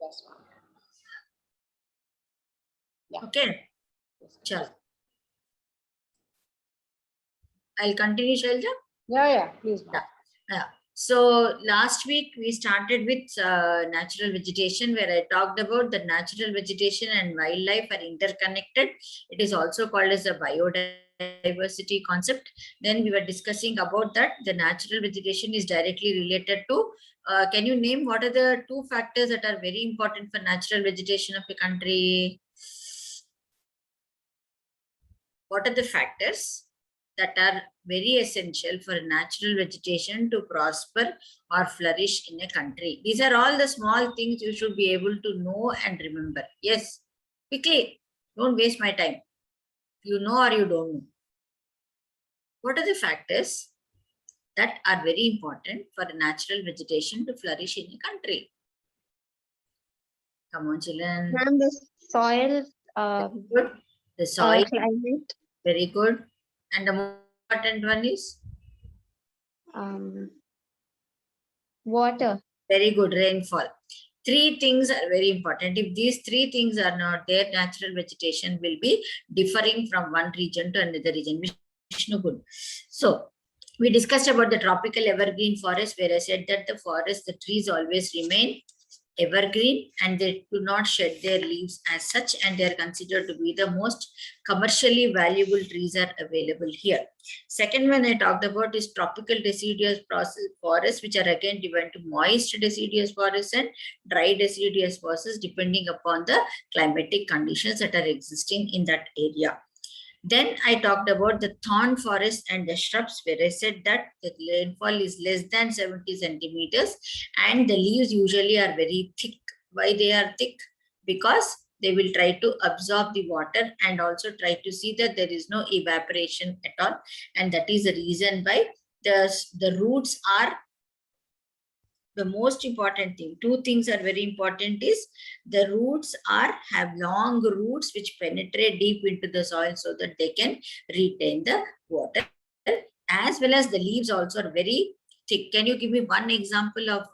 Yes, ma'am. Yeah. Okay. Chal. I'll continue, Shailja. Yeah, please, ma'am. Yeah. So last week we started with natural vegetation, where I talked about the natural vegetation and wildlife are interconnected. It is also called as a biodiversity concept. Then we were discussing about that the natural vegetation is directly related to. Can you name what are the two factors that are very important for natural vegetation of a country? What are the factors that are very essential for natural vegetation to prosper or flourish in a country? These are all the small things you should be able to know and remember. Yes, quickly, don't waste my time. You know or you don't know. What are the factors that are very important for natural vegetation to flourish in a country? Come on, children. Ma'am, the soil, Good. The soil, climate, very good. And the most important one is? water. Very good, rainfall. Three things are very important. If these three things are not there, natural vegetation will be differing from one region to another region. Vishnu, good. So, we discussed about the tropical evergreen forest, where I said that the forest, the trees always remain evergreen and they do not shed their leaves as such, and they are considered to be the most commercially valuable trees are available here. Second one I talked about is tropical deciduous forests, which are again divided to moist deciduous forests and dry deciduous forests, depending upon the climatic conditions that are existing in that area. Then I talked about the thorn forest and the shrubs, where I said that the rainfall is less than 70 centimeters and the leaves usually are very thick. Why they are thick? Because they will try to absorb the water and also try to see that there is no evaporation at all. And that is the reason why the roots are the most important thing. Two things are very important is the roots have long roots which penetrate deep into the soil so that they can retain the water, as well as the leaves also are very thick. Can you give me one example of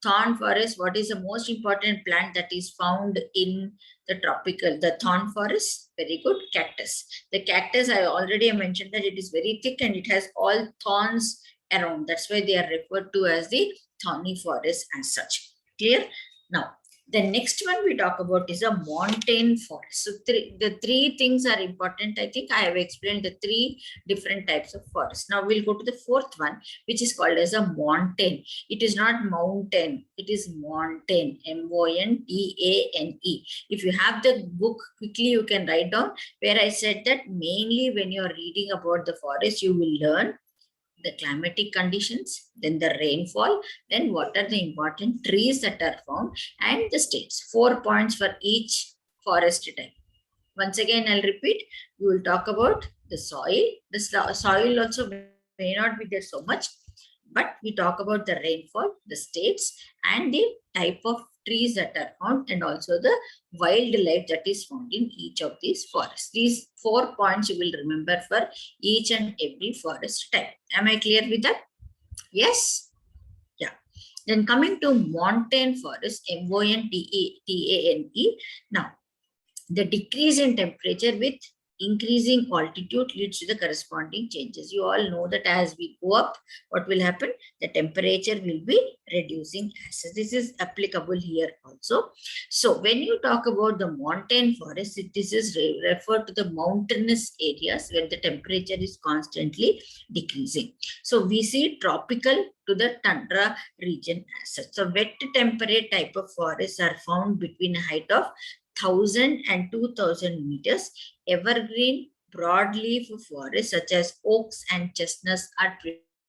thorn forest? What is the most important plant that is found in the tropical, the thorn forest? Very good. Cactus. The cactus, I already mentioned that it is very thick and it has all thorns around. That's why they are referred to as the thorny forest as such. Clear? Now, the next one we talk about is a montane forest. So the three things are important. I think I have explained the three different types of forest. Now we'll go to the fourth one, which is called as a montane. It is not mountain, it is montane, M-O-N-T-A-N-E. If you have the book, quickly you can write down where I said that mainly when you're reading about the forest, you will learn the climatic conditions, then the rainfall, then what are the important trees that are found, and the states. 4 points for each forest type. Once again, I'll repeat. We will talk about the soil. The soil also may not be there so much, but we talk about the rainfall, the states, and the type of trees that are found, and also the wildlife that is found in each of these forests. These 4 points you will remember for each and every forest type. Am I clear with that? Yes? Yeah. Then coming to montane forest, M-O-N-T-A-N-E. Now, the decrease in temperature with increasing altitude leads to the corresponding changes. You all know that as we go up, what will happen? The temperature will be reducing as this is applicable here also. So when you talk about the montane forest, this is referred to the mountainous areas where the temperature is constantly decreasing. So we see tropical to the tundra region as such. So wet temperate type of forests are found between a height of 1,000 and 2,000 meters. Evergreen broadleaf forests such as oaks and chestnuts are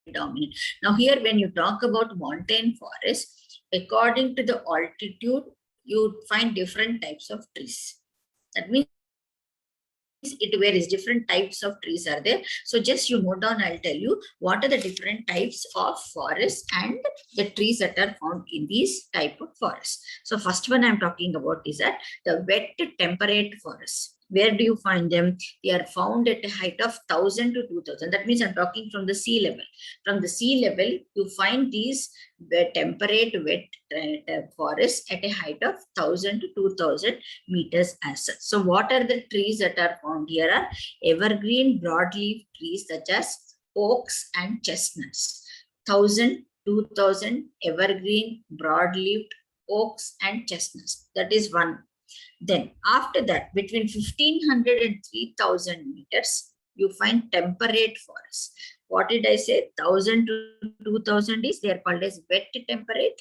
predominant. Now here when you talk about montane forest, according to the altitude, you find different types of trees. That means it varies, different types of trees are there. So just you note down, I'll tell you what are the different types of forests and the trees that are found in these type of forests. So first one I'm talking about is that the wet temperate forest. Where do you find them? They are found at a height of 1000 to 2000. That means I'm talking from the sea level. From the sea level, you find these temperate wet forests at a height of 1000 to 2000 meters as such. So what are the trees that are found here? Are evergreen broadleaf trees such as oaks and chestnuts. 1000, 2000 evergreen broadleaf oaks and chestnuts. That is one. Then after that, between 1500 and 3000 meters, you find temperate forests. What did I say? 1000 to 2000 is, they are called as wet temperate.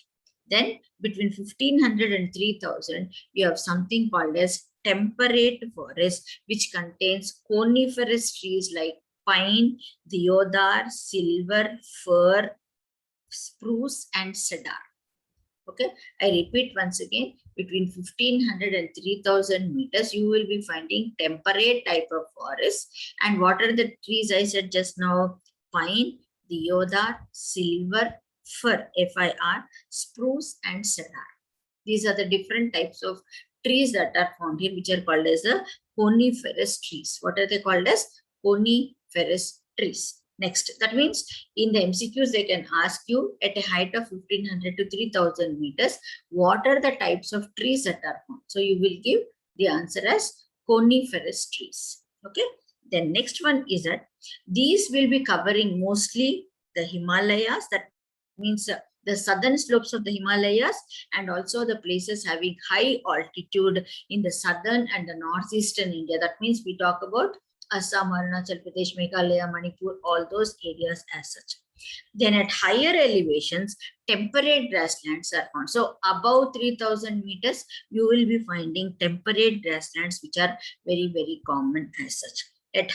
Then between 1500 and 3000, you have something called as temperate forest, which contains coniferous trees like pine, deodar, silver, fir, spruce, and cedar. Okay, I repeat once again, between 1500 and 3000 meters, you will be finding temperate type of forest. And what are the trees I said just now? Pine, deodar, silver, fir, F-I-R, spruce, and cedar. These are the different types of trees that are found here, which are called as the coniferous trees. What are they called as? Coniferous trees. Next, that means in the MCQs, they can ask you at a height of 1500 to 3000 meters, what are the types of trees that are found? So you will give the answer as coniferous trees. Okay. Then next one is that these will be covering mostly the Himalayas. That means the southern slopes of the Himalayas, and also the places having high altitude in the southern and the northeastern India. That means we talk about Assam, Arunachal Pradesh, Meghalaya, Manipur, all those areas as such. Then at higher elevations, temperate grasslands are found. So above 3000 meters, you will be finding temperate grasslands, which are very, very common as such. At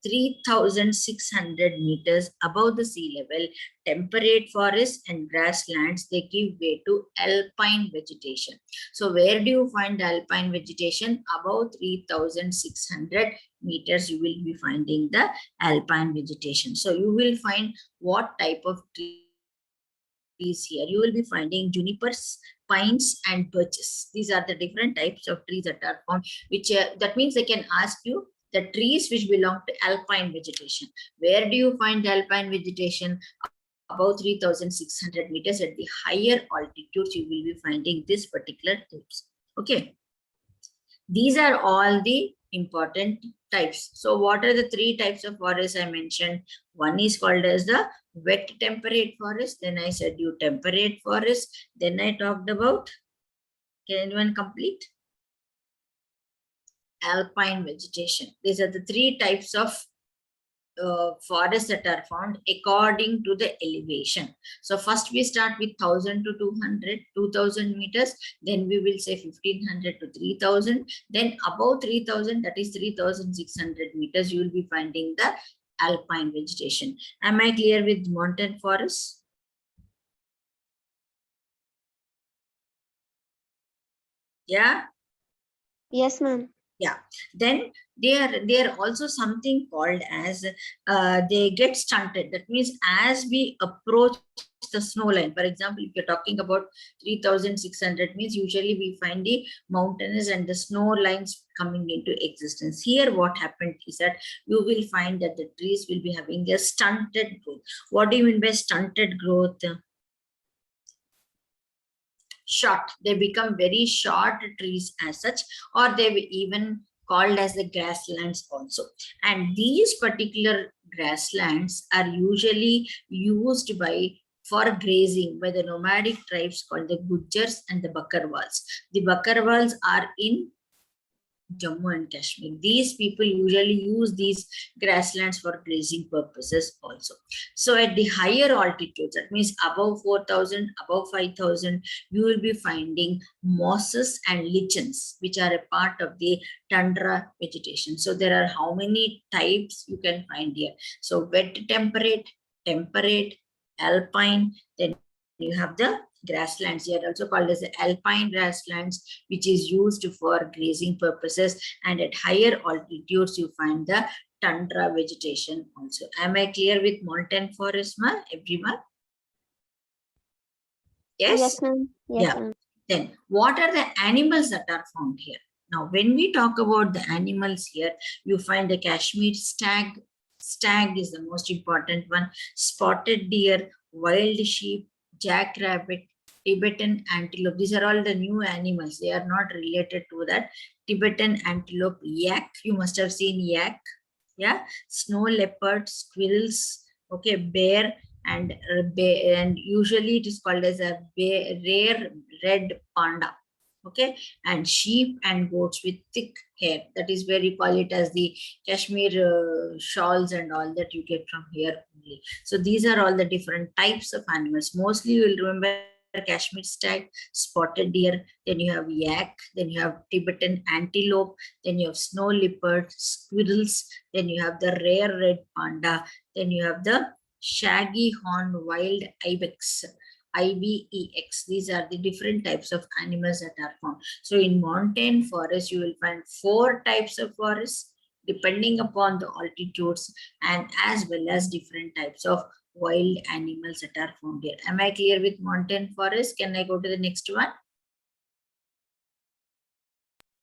3600 meters above the sea level, temperate forests and grasslands, they give way to alpine vegetation. So where do you find alpine vegetation? Above 3600 meters, you will be finding the alpine vegetation. So you will find what type of trees here. You will be finding junipers, pines, and birches. These are the different types of trees that are found, which that means they can ask you the trees which belong to alpine vegetation. Where do you find alpine vegetation? Above 3600 meters at the higher altitudes, you will be finding this particular types. Okay. These are all the important types. So what are the three types of forests I mentioned? One is called as the wet temperate forest. Then I said you temperate forest. Then I talked about, can anyone complete? Alpine vegetation. These are the three types of forests that are found according to the elevation. So first we start with 1000 to 2000 meters. Then we will say 1500 to 3000. Then above 3000, that is 3600 meters, you will be finding the alpine vegetation. Am I clear with mountain forests? Yeah. Yes, ma'am. Yeah, then they are also something called as they get stunted. That means as we approach the snow line, for example, if you're talking about 3600 means usually we find the mountains and the snow lines coming into existence. Here what happened is that you will find that the trees will be having a stunted growth. What do you mean by stunted growth? Short. They become very short trees as such, or they were even called as the grasslands also. And these particular grasslands are usually used for grazing by the nomadic tribes called the Gujars and the Bakarwals. The Bakarwals are in Jammu and Kashmir. These people usually use these grasslands for grazing purposes also. So at the higher altitudes, that means above 4000, above 5000, you will be finding mosses and lichens, which are a part of the tundra vegetation. So there are how many types you can find here? So wet temperate, temperate, alpine, then you have the grasslands here, also called as the alpine grasslands, which is used for grazing purposes. And at higher altitudes, you find the tundra vegetation also. Am I clear with mountain forest, ma? Everyone? Yes? Yes, ma'am. Yes, Yeah. ma'am. Then what are the animals that are found here? Now, when we talk about the animals here, you find the Kashmir stag. Stag is the most important one. Spotted deer, wild sheep, jackrabbit, Tibetan antelope. These are all the new animals. They are not related to that. Tibetan antelope, yak. You must have seen yak. Yeah. Snow leopard, squirrels. Okay. Bear and usually it is called as a rare red panda. Okay, and sheep and goats with thick hair. That is where you call it as the Kashmir shawls and all that you get from here only. So these are all the different types of animals. Mostly you will remember Kashmir stag, spotted deer, then you have yak, then you have Tibetan antelope, then you have snow leopard, squirrels, then you have the rare red panda, then you have the shaggy horn wild ibex. IBEX. These are the different types of animals that are found. So in montane forest, you will find 4 types of forests depending upon the altitudes and as well as different types of wild animals that are found here. Am I clear with montane forest? Can I go to the next one?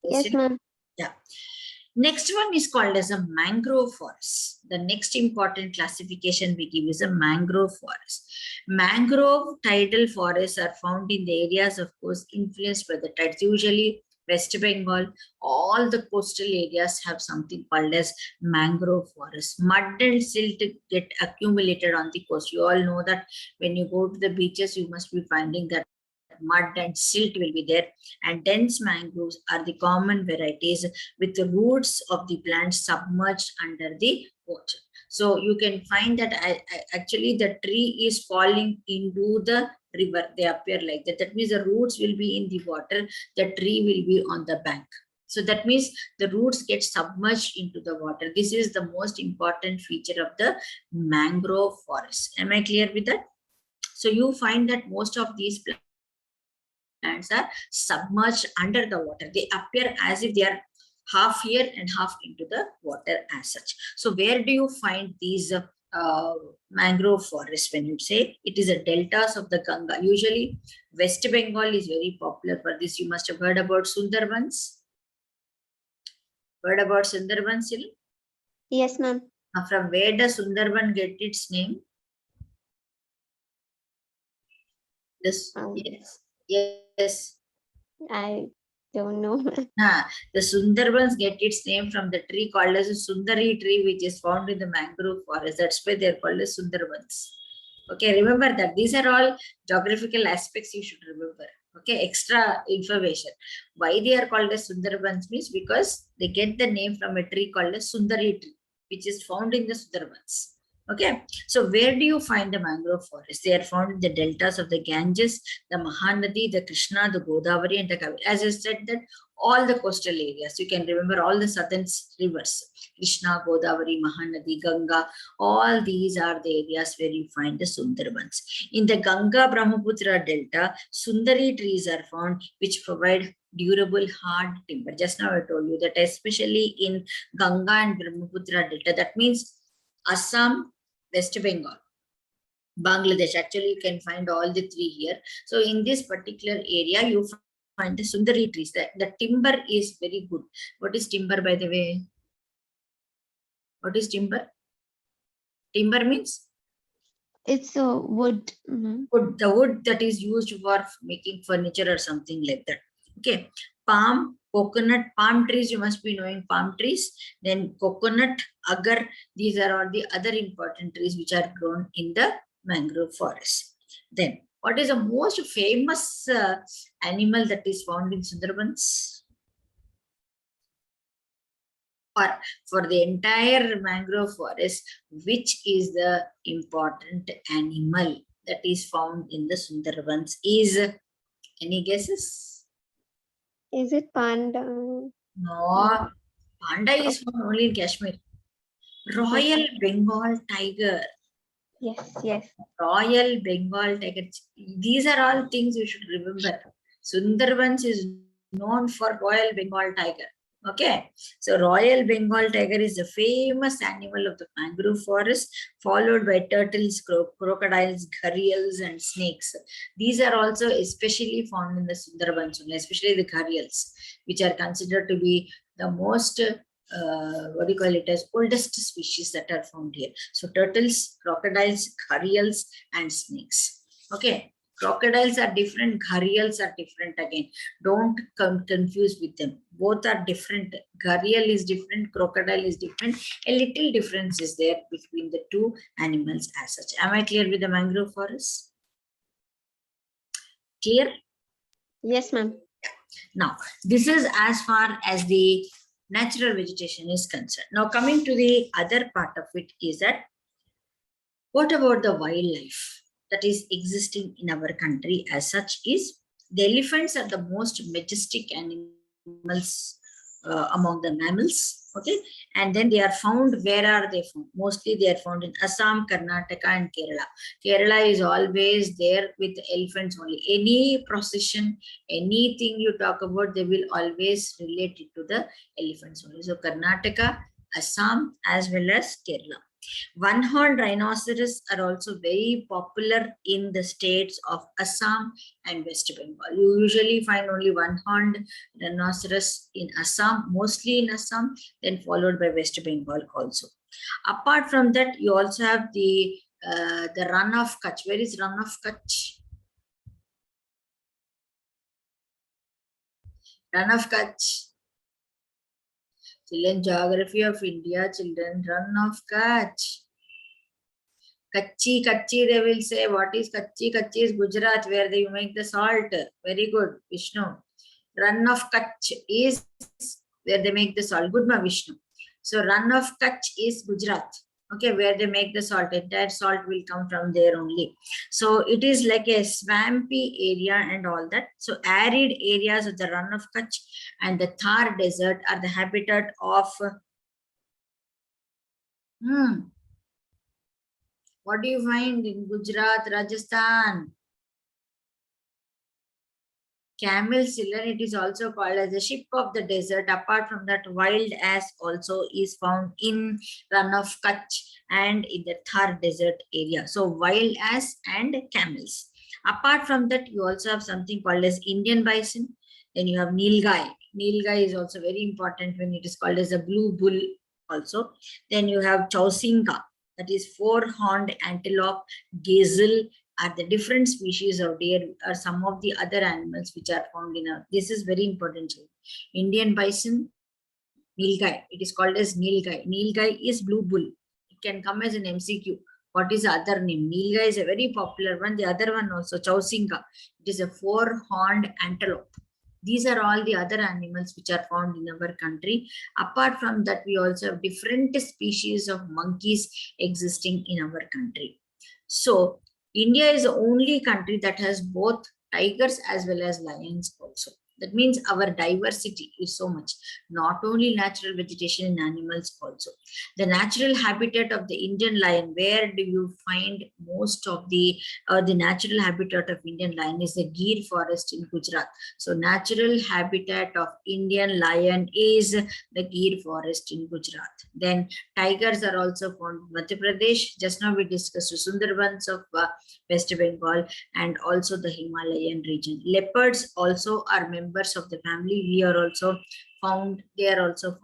Yes, ma'am. Yeah. Next one is called as a mangrove forest. The next important classification we give is a mangrove forest. Mangrove tidal forests are found in the areas, of course, influenced by the tides. Usually West Bengal, all the coastal areas have something called as mangrove forest. Mud and silt get accumulated on the coast. You all know that when you go to the beaches, you must be finding that mud and silt will be there, and dense mangroves are the common varieties with the roots of the plant submerged under the water. So you can find that actually the tree is falling into the river. They appear like that. That means the roots will be in the water, the tree will be on the bank. So that means the roots get submerged into the water. This is the most important feature of the mangrove forest. Am I clear with that? So you find that most of these plants are submerged under the water. They appear as if they are half here and half into the water as such. So where do you find these mangrove forests? When you say it is a deltas of the Ganga, usually West Bengal is very popular for this. You must have heard about Sundarbans. Heard about Sundarbans? Yes, ma'am. From where does Sundarban get its name? This, yes. I don't know. The Sundarbans get its name from the tree called as a Sundari tree, which is found in the mangrove forest. That's why they're called as Sundarbans. Okay, remember that. These are all geographical aspects you should remember. Okay, extra information. Why they are called as Sundarbans means because they get the name from a tree called as Sundari tree, which is found in the Sundarbans. Okay, so where do you find the mangrove forest? They are found in the deltas of the Ganges, the Mahanadi, the Krishna, the Godavari, and the Kaveri. As I said, that all the coastal areas, you can remember all the southern rivers, Krishna, Godavari, Mahanadi, Ganga, all these are the areas where you find the Sundarbans. In the Ganga Brahmaputra Delta, Sundari trees are found which provide durable hard timber. Just now I told you that especially in Ganga and Brahmaputra Delta, that means Assam, West Bengal, Bangladesh. Actually, you can find all the 3 here. So in this particular area, you find the Sundari trees. The timber is very good. What is timber, by the way? What is timber? Timber means? It's a wood. Wood, the wood that is used for making furniture or something like that. Okay. Palm, coconut, palm trees, you must be knowing palm trees. Then coconut, agar, these are all the other important trees which are grown in the mangrove forest. Then, what is the most famous animal that is found in Sundarbans? Or for the entire mangrove forest, which is the important animal that is found in the Sundarbans? Is any guesses? Is it panda? No, panda is found only in Kashmir. Royal Bengal tiger. Yes. Royal Bengal tiger. These are all things you should remember. Sundarbans is known for Royal Bengal tiger. Okay, so Royal Bengal tiger is the famous animal of the mangrove forest, followed by turtles, crocodiles, gharials, and snakes. These are also especially found in the Sundarbans, especially the gharials, which are considered to be the most what do you call it as oldest species that are found here. So turtles, crocodiles, gharials, and snakes. Okay, crocodiles are different, gharials are different again. Don't confuse with them. Both are different. Gharial is different, crocodile is different. A little difference is there between the two animals as such. Am I clear with the mangrove forest? Clear? Yes, ma'am. Now, this is as far as the natural vegetation is concerned. Now, coming to the other part of it is that what about the wildlife that is existing in our country as such is the elephants are the most majestic animals among the mammals. Okay, and then they are found, where are they found? Mostly they are found in Assam, Karnataka, and Kerala. Kerala is always there with elephants only. Any procession, anything you talk about, they will always relate it to the elephants only. So Karnataka, Assam, as well as Kerala. One-horned rhinoceros are also very popular in the states of Assam and West Bengal. You usually find only one-horned rhinoceros in Assam, mostly in Assam, then followed by West Bengal also. Apart from that, you also have the Run of Kutch. Where is Run of Kutch? Run of Kutch. Children, Geography of India, children, Run of Kutch. Kachi, Kachi, they will say, what is Kachi? Kachi is Gujarat, where they make the salt. Very good, Vishnu. Run of Kutch is where they make the salt. Good, ma, Vishnu. So, Run of Kutch is Gujarat. Okay, where they make the salt. Entire salt will come from there only. So, it is like a swampy area and all that. So, arid areas of the Run of Kutch and the Thar Desert are the habitat of what do you find in Gujarat, Rajasthan? Camel children, it is also called as the ship of the desert. Apart from that, wild ass also is found in Run of Kutch and in the Thar desert area. So wild ass and camels. Apart from that, you also have something called as Indian bison. Then you have Nilgai. Nilgai is also very important when it is called as a blue bull also. Then you have Chausinga, that is four-horned antelope, gazelle, are the different species of deer or some of the other animals which are found in our. This is very important. Indian bison, Nilgai. It is called as Nilgai. Nilgai is blue bull. It can come as an MCQ. What is the other name? Nilgai is a very popular one. The other one also, Chausinga. It is a four-horned antelope. These are all the other animals which are found in our country. Apart from that, we also have different species of monkeys existing in our country. So, India is the only country that has both tigers as well as lions also. That means our diversity is so much, not only natural vegetation in animals also. The natural habitat of the Indian lion, where do you find most of the natural habitat of Indian lion is the Gir forest in Gujarat. So natural habitat of Indian lion is the Gir forest in Gujarat. Then tigers are also found in Madhya Pradesh. Just now we discussed Sundarbans of West Bengal and also the Himalayan region. Leopards also are members of the family. We are also found, they are also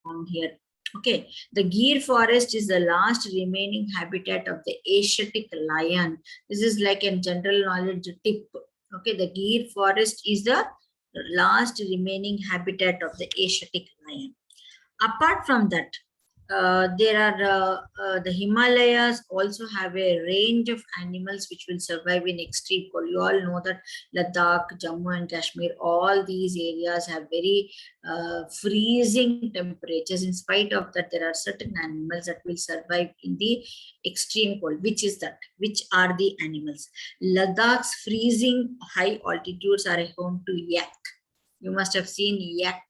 found here. Okay, the Gir forest is the last remaining habitat of the Asiatic lion. This is like a general knowledge tip. Okay, the Gir forest is the last remaining habitat of the Asiatic lion. Apart from that, there are the Himalayas also have a range of animals which will survive in extreme cold. You all know that Ladakh, Jammu and Kashmir, all these areas have very freezing temperatures. In spite of that, there are certain animals that will survive in the extreme cold. Which is that? Which are the animals? Ladakh's freezing high altitudes are a home to yak. You must have seen yak.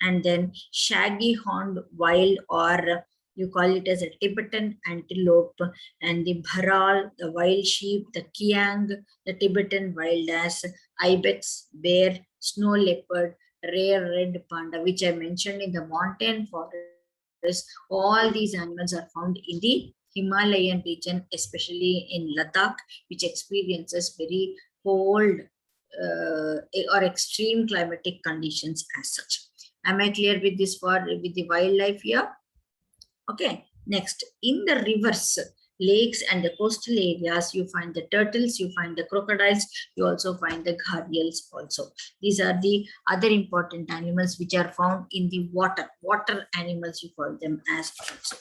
And then shaggy horned wild, or you call it as a Tibetan antelope, and the bharal, the wild sheep, the kiang, the Tibetan wild ass, ibex, bear, snow leopard, rare red panda, which I mentioned in the mountain forest. All these animals are found in the Himalayan region, especially in Ladakh, which experiences very cold or extreme climatic conditions as such. Am I clear with this with the wildlife here? Okay. Next, in the rivers, lakes, and the coastal areas, you find the turtles, you find the crocodiles, you also find the gharials also. These are the other important animals which are found in the water. Water animals, you call them as also.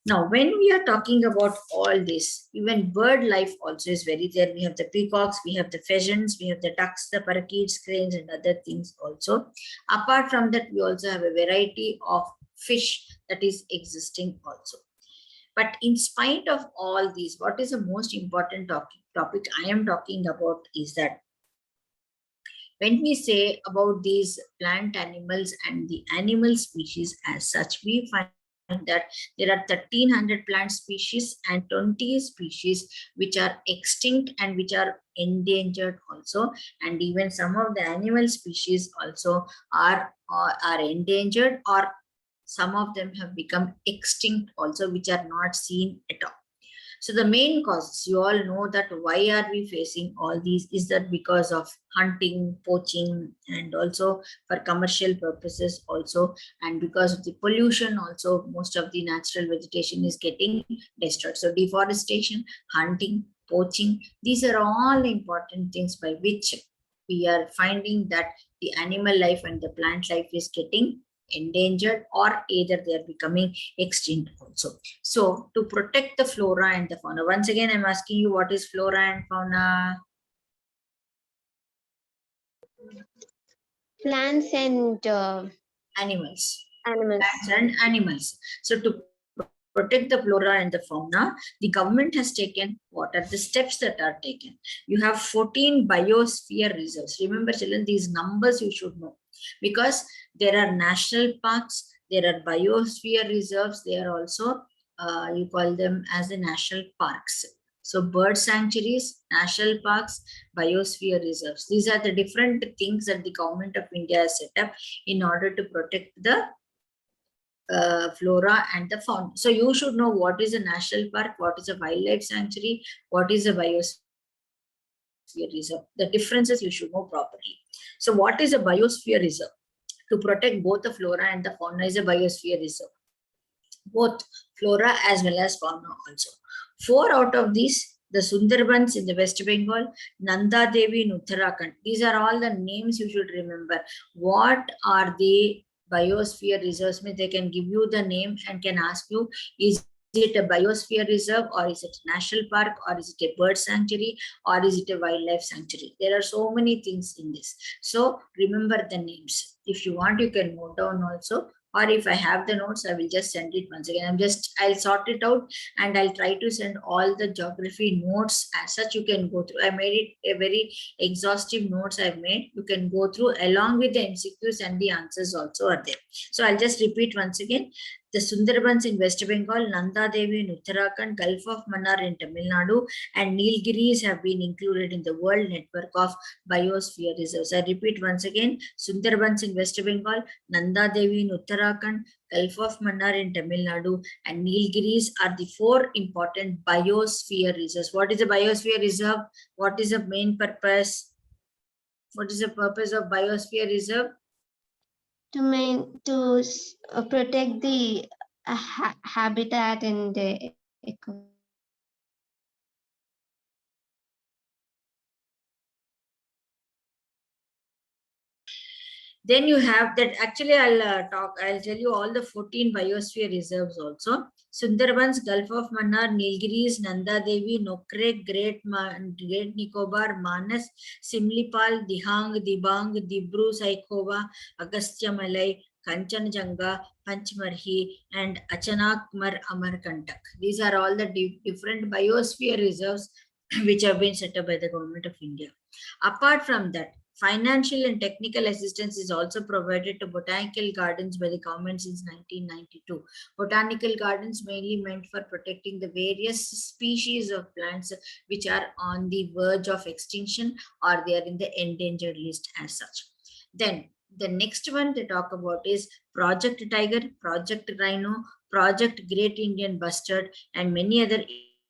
Now, when we are talking about all this, even bird life also is very there. We have the peacocks, we have the pheasants, we have the ducks, the parakeets, cranes, and other things also. Apart from that, we also have a variety of fish that is existing also. But in spite of all these, what is the most important topic I am talking about is that when we say about these plant animals and the animal species as such, we find that there are 1300 plant species and 20 species which are extinct and which are endangered also, and even some of the animal species also are endangered, or some of them have become extinct also, which are not seen at all. So the main causes, you all know that why are we facing all these, is that because of hunting, poaching, and also for commercial purposes also, and because of the pollution also, most of the natural vegetation is getting destroyed. So deforestation, hunting, poaching, these are all important things by which we are finding that the animal life and the plant life is getting endangered, or either they are becoming extinct also. So to protect the flora and the fauna, once again I'm asking you, what is flora and fauna? Plants and Animals. animals. Plants and animals. So to protect the flora and the fauna, the government has taken, what are the steps that are taken? You have 14 biosphere reserves. Remember children, these numbers you should know, because there are national parks, there are biosphere reserves, they are also, you call them as the national parks. So bird sanctuaries, national parks, biosphere reserves. These are the different things that the government of India has set up in order to protect the flora and the fauna. So you should know what is a national park, what is a wildlife sanctuary, what is a biosphere reserve. The differences you should know properly. So what is a biosphere reserve? To protect both the flora and the fauna is a biosphere reserve. Both flora as well as fauna also. 4 out of these, the Sundarbans in the West Bengal, Nanda Devi in Uttarakhand. These are all the names you should remember. What are the biosphere reserves? They can give you the name and can ask you, is it a biosphere reserve, or is it a national park, or is it a bird sanctuary, or is it a wildlife sanctuary? There are so many things in this. So remember the names. If you want, you can note down also, or if I have the notes, I will just send it once again. I'll sort it out and I'll try to send all the geography notes as such. You can go through. I made it a very exhaustive notes I've made. You can go through along with the MCQs, and the answers also are there. So I'll just repeat once again. The Sundarbans in West Bengal, Nanda Devi in Uttarakhand, Gulf of Mannar in Tamil Nadu, and Nilgiris have been included in the World Network of Biosphere Reserves. I repeat once again, Sundarbans in West Bengal, Nanda Devi in Uttarakhand, Gulf of Mannar in Tamil Nadu, and Nilgiris are the 4 important biosphere reserves. What is a biosphere reserve? What is the main purpose? What is the purpose of biosphere reserve? To protect the habitat and the eco. Then you have that, actually I'll tell you all the 14 biosphere reserves also. Sundarbans, Gulf of Mannar, Nilgiris, Nanda Devi, Nokre, Great Nicobar, Manas, Simlipal, Dihang, Dibang, Dibru, Saikova, Agastya Malay, Kanchanjunga, Panchmarhi, and Achanakmar Amarkantak. These are all the different biosphere reserves which have been set up by the Government of India. Apart from that, financial and technical assistance is also provided to botanical gardens by the government since 1992. Botanical gardens mainly meant for protecting the various species of plants which are on the verge of extinction, or they are in the endangered list as such. Then The next one they talk about is Project Tiger, Project Rhino, Project Great Indian Bustard, and many other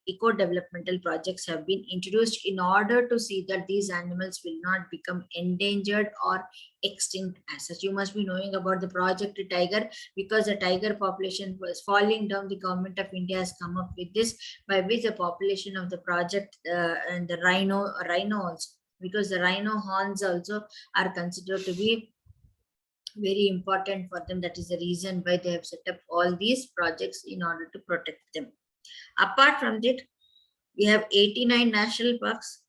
eco-developmental projects have been introduced in order to see that these animals will not become endangered or extinct as such. You must be knowing about the Project Tiger, because the tiger population was falling down. The government of India has come up with this, by which the population of the project and the rhino also, because the rhino horns also are considered to be very important for them. That is the reason why they have set up all these projects in order to protect them. Apart from that, we have 89 national parks,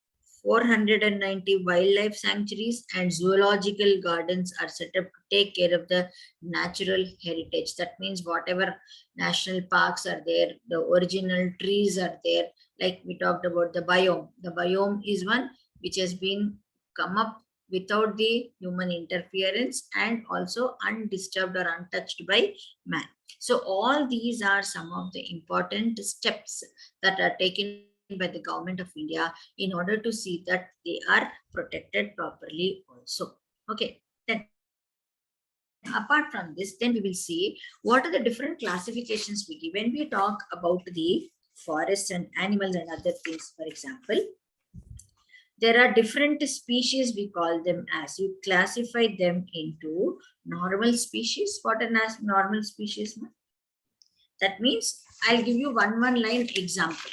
490 wildlife sanctuaries, and zoological gardens are set up to take care of the natural heritage. That means whatever national parks are there, the original trees are there. Like we talked about the biome. The biome is one which has been come up without the human interference and also undisturbed or untouched by man. So all these are some of the important steps that are taken by the government of India in order to see that they are protected properly also. Okay, then apart from this, then we will see what are the different classifications we give when we talk about the forests and animals and other things. For example, there are different species, we call them as. You classify them into normal species. What are normal species? That means I'll give you one line example.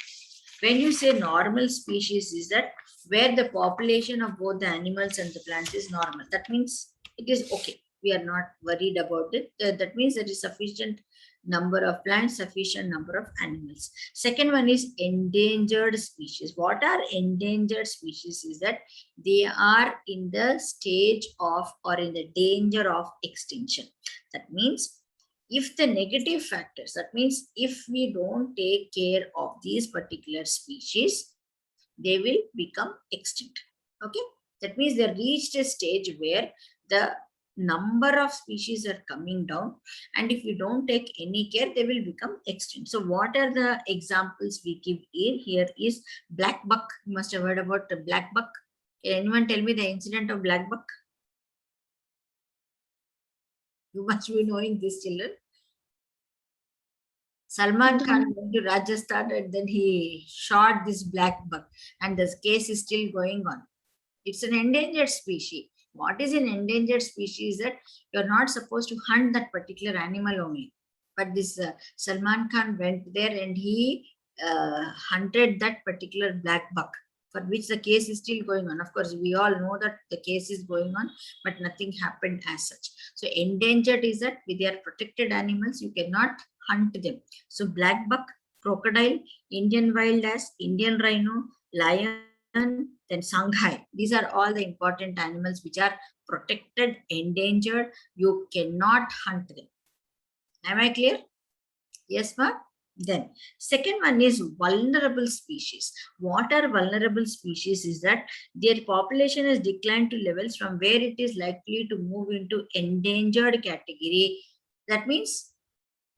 When you say normal species, is that where the population of both the animals and the plants is normal. That means it is okay. We are not worried about it. That means there is sufficient number of plants, sufficient number of animals. Second one is endangered species. What are endangered species? Is that they are in the stage of or in the danger of extinction. That means if the negative factors, that means if we don't take care of these particular species, they will become extinct. Okay, that means they reached a stage where the number of species are coming down, and if you don't take any care, they will become extinct. So what are the examples we give here is black buck. You must have heard about the black buck. Can anyone tell me the incident of black buck? You must be knowing this, children. Salman Khan went to Rajasthan and then he shot this black buck, and this case is still going on. It's an endangered species. What is an endangered species? That you're not supposed to hunt that particular animal only. But this Salman Khan went there and he hunted that particular black buck, for which the case is still going on. Of course, we all know that the case is going on, but nothing happened as such. So endangered is that with their protected animals, you cannot hunt them. So black buck, crocodile, Indian wild ass, Indian rhino, lion, then Shanghai. These are all the important animals which are protected, endangered. You cannot hunt them. Am I clear? Yes, ma'am? Then second one is vulnerable species. What are vulnerable species? Is that their population has declined to levels from where it is likely to move into endangered category. That means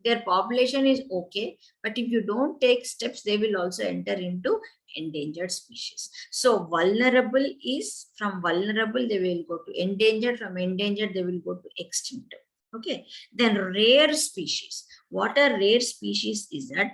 their population is okay, but if you don't take steps, they will also enter into endangered species. So vulnerable is, from vulnerable they will go to endangered, from endangered they will go to extinct. Okay, then rare species. What are rare species? Is that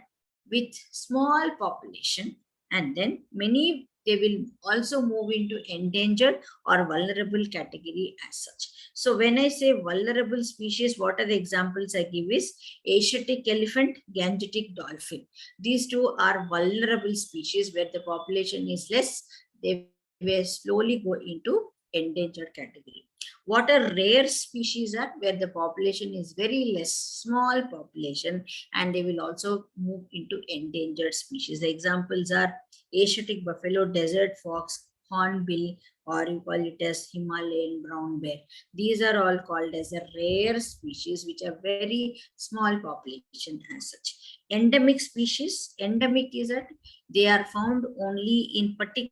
with small population, and then many, they will also move into endangered or vulnerable category as such. So when I say vulnerable species, what are the examples I give is Asiatic elephant, Gangetic dolphin. These two are vulnerable species where the population is less. They will slowly go into endangered category. What are rare species are where the population is very less, small population, and they will also move into endangered species. The examples are Asiatic buffalo, desert fox, hornbill, or you call it as Himalayan brown bear. These are all called as a rare species which are very small population as such. Endemic species. Endemic is that they are found only in particular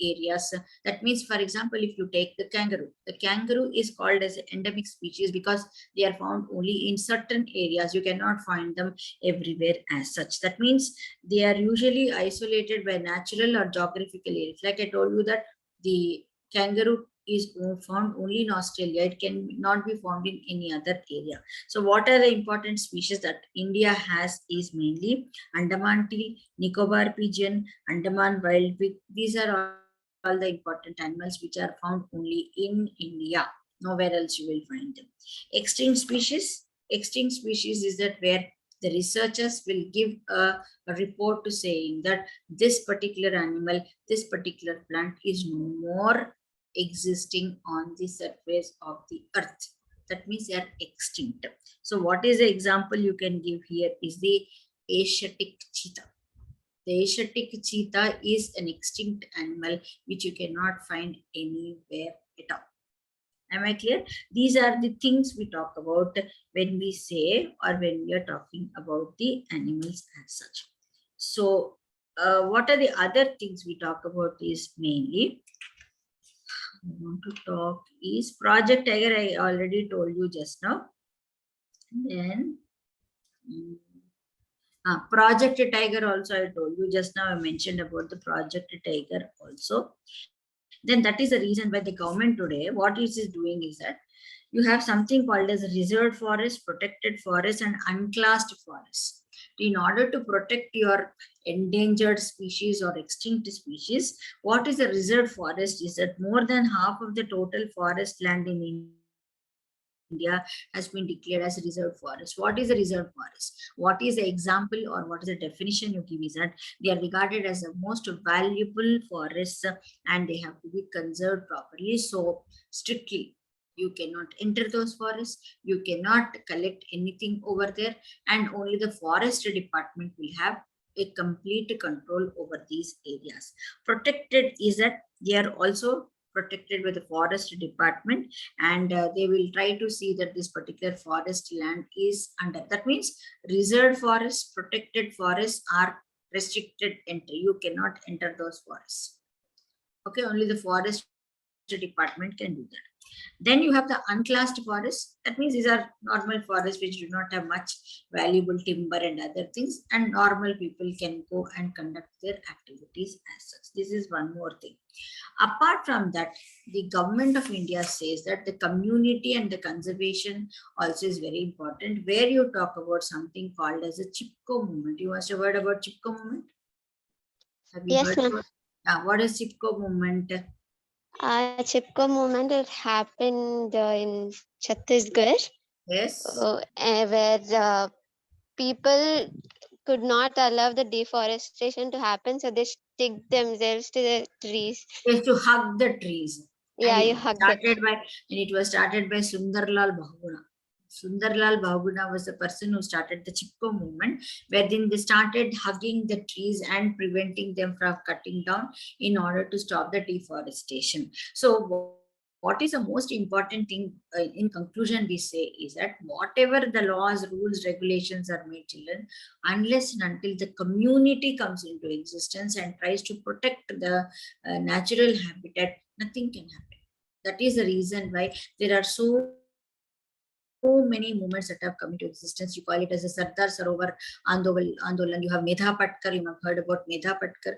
areas. That means, for example, if you take the kangaroo is called as an endemic species because they are found only in certain areas. You cannot find them everywhere as such. That means they are usually isolated by natural or geographical areas. Like I told you that the kangaroo is found only in Australia. It can not be found in any other area. So what are the important species that India has is mainly Andaman teal, Nicobar pigeon, Andaman wild pig. These are all the important animals which are found only in India. Nowhere else you will find them. Extinct species is that where the researchers will give a report to saying that this particular animal, this particular plant is no more existing on the surface of the earth. That means they are extinct. So what is the example you can give here is the Asiatic cheetah. The Asiatic cheetah is an extinct animal which you cannot find anywhere at all. Am I clear? These are the things we talk about when we say or when we are talking about the animals as such. So what are the other things we talk about is mainly, I want to talk is Project Tiger. I already told you just now. Then Project Tiger also I told you just now. I mentioned about the Project Tiger also. Then that is the reason why the government today, what it is doing is that you have something called as reserved forest, protected forest, and unclassed forest. In order to protect your endangered species or extinct species, what is a reserved forest is that more than half of the total forest land in India has been declared as reserved forest. What is a reserved forest? What is the example or what is the definition you give is that they are regarded as the most valuable forests and they have to be conserved properly. So strictly, you cannot enter those forests, you cannot collect anything over there, and only the forest department will have a complete control over these areas. Protected is that they are also protected by the forest department, and they will try to see that this particular forest land is under. That means reserved forests, protected forests are restricted entry. You cannot enter those forests. Okay, only the forest department can do that. Then you have the unclassed forests. That means these are normal forests which do not have much valuable timber and other things, and normal people can go and conduct their activities as such. This is one more thing. Apart from that, the government of India says that the community and the conservation also is very important, where you talk about something called as a Chipko movement. You must have heard about Chipko movement? Have you Yes, heard ma'am. about, what is Chipko movement? Chipko movement, it happened in Chhattisgarh, Yes. where people could not allow the deforestation to happen, so they stick themselves to the trees. Is to hug the trees. Yeah, And you hug it. it was started by Sundarlal Bahuguna. Sundarlal Bahuguna was the person who started the Chipko movement, wherein they started hugging the trees and preventing them from cutting down in order to stop the deforestation. So what is the most important thing in conclusion we say is that whatever the laws, rules, regulations are made, children, unless and until the community comes into existence and tries to protect the natural habitat, nothing can happen. That is the reason why there are so many movements that have come into existence. You call it as a Sardar Sarovar Andolan. You have Medha Patkar. You have heard about Medha Patkar.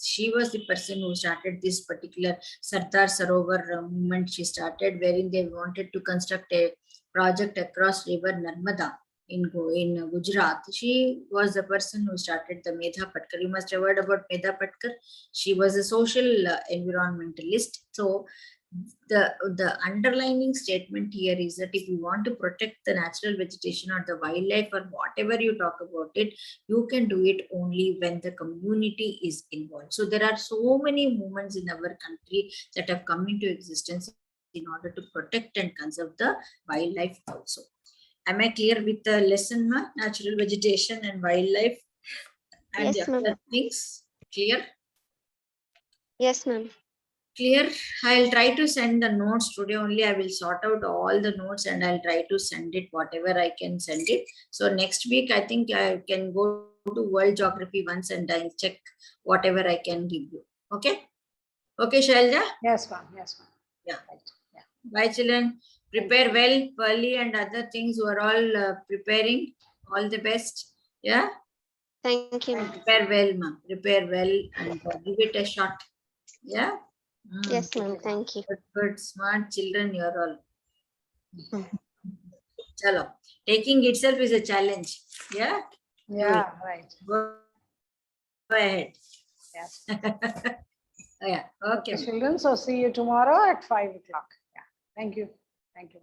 She was the person who started this particular Sardar Sarovar movement. She started wherein they wanted to construct a project across river Narmada in Gujarat. She was the person who started the Medha Patkar. You must have heard about Medha Patkar. She was a social environmentalist. So the underlining statement here is that if you want to protect the natural vegetation or the wildlife or whatever you talk about it, you can do it only when the community is involved. So there are so many movements in our country that have come into existence in order to protect and conserve the wildlife also. Am I clear with the lesson, ma? Natural vegetation and wildlife and Yes, the ma'am. other things? Clear? Yes, ma'am. Clear. I'll try to send the notes today only. I will sort out all the notes and I'll try to send it whatever I can send it. So next week, I think I can go to World Geography once and I'll check whatever I can give you. Okay? Okay, Shailja? Yes, ma'am. Yes, ma'am. Yeah. Right. Yeah. Bye, children. Prepare well, Pearly and other things who are all preparing. All the best. Yeah? Thank you, ma'am. Prepare well, ma'am. Prepare well and give it a shot. Yeah? Yes, ma'am. Thank you. Good, smart children, you're all. Mm. Chalo. Taking itself is a challenge. Yeah? Yeah, right. Go ahead. Yes. Yeah. Okay. Okay, children. So see you tomorrow at 5 o'clock. Yeah. Thank you. Thank you.